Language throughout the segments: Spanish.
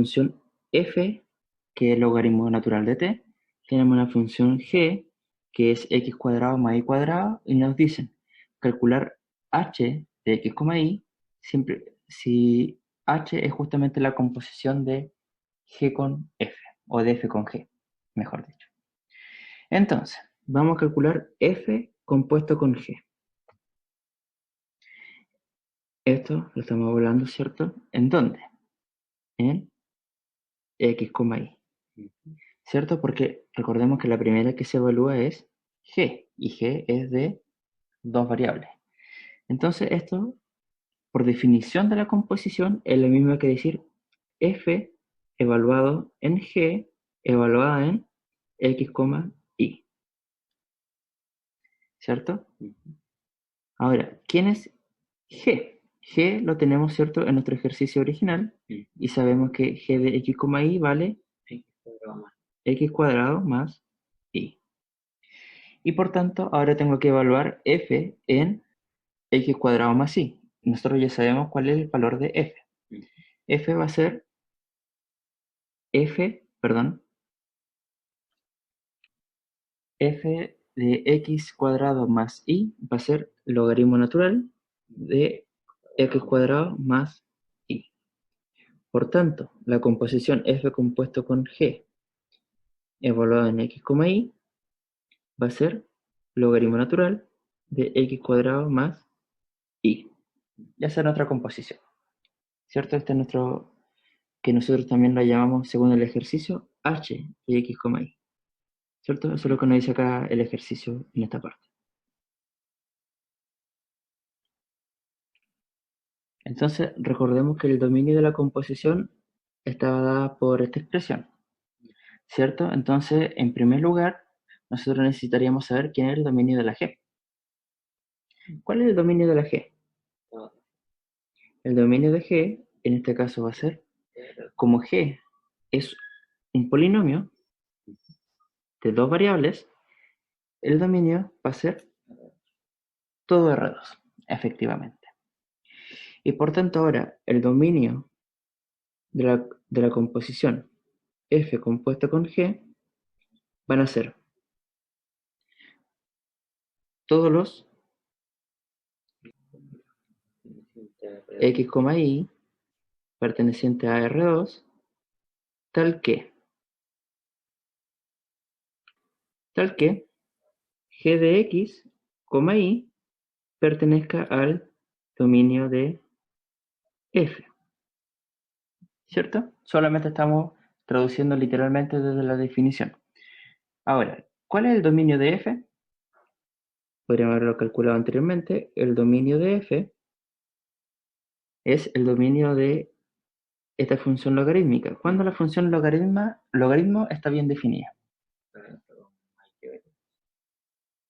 función f, que es el logaritmo natural de t. Tenemos una función g, que es x cuadrado más y cuadrado, y nos dicen calcular h de x, y, siempre, si h es justamente la composición de g con f, o de f con g, mejor dicho. Entonces, vamos a calcular f compuesto con g. Esto lo estamos hablando, ¿cierto? ¿En dónde? En x, y. ¿Cierto? Porque recordemos que la primera que se evalúa es g, y g es de dos variables. Entonces, esto, por definición de la composición, es lo mismo que decir f evaluado en g, evaluada en x, y. ¿Cierto? Ahora, ¿quién es g? G lo tenemos, ¿cierto?, en nuestro ejercicio original, y sabemos que g de x, y vale x cuadrado más y. Y por tanto, ahora tengo que evaluar f en x cuadrado más y. Nosotros ya sabemos cuál es el valor de f. F va a ser f de x cuadrado más y va a ser logaritmo natural de x cuadrado más y. Por tanto, la composición f compuesto con g evaluado en x, y va a ser logaritmo natural de x cuadrado más y. Ya será nuestra composición, ¿cierto? Este es nuestro, que nosotros también lo llamamos, según el ejercicio, h de x, y. ¿Cierto? Eso es lo que nos dice acá el ejercicio en esta parte. Entonces, recordemos que el dominio de la composición estaba dada por esta expresión, ¿cierto? Entonces, en primer lugar, nosotros necesitaríamos saber quién es el dominio de la g. ¿Cuál es el dominio de la g? El dominio de g, en este caso, va a ser, como g es un polinomio de dos variables, el dominio va a ser todo R2, efectivamente. Y por tanto ahora el dominio de la composición f compuesta con g van a ser todos los x, y pertenecientes a R2, tal que g de x, y pertenezca al dominio de f, ¿cierto? Solamente estamos traduciendo literalmente desde la definición. Ahora, ¿cuál es el dominio de f? Podríamos haberlo calculado anteriormente. El dominio de f es el dominio de esta función logarítmica. Cuando la función logaritmo está bien definida.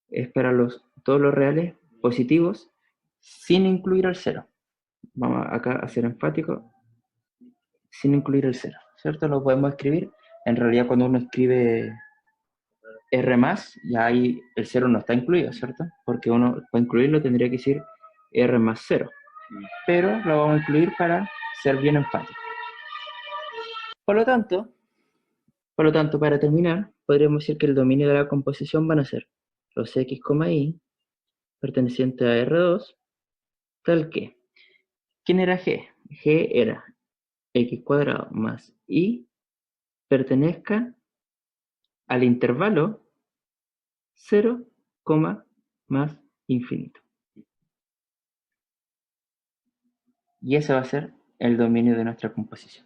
Es para todos los reales positivos sin incluir el cero. Vamos acá a ser enfático, sin incluir el cero, ¿cierto? Lo podemos escribir. En realidad, cuando uno escribe R+, ya ahí el cero no está incluido, ¿cierto? Porque uno, para incluirlo, tendría que decir R más 0. Pero lo vamos a incluir para ser bien enfático. Por lo tanto, para terminar, podríamos decir que el dominio de la composición van a ser los x, y pertenecientes a R2, tal que, ¿quién era g? G era x cuadrado más y pertenezca al intervalo 0, más infinito. Y ese va a ser el dominio de nuestra composición.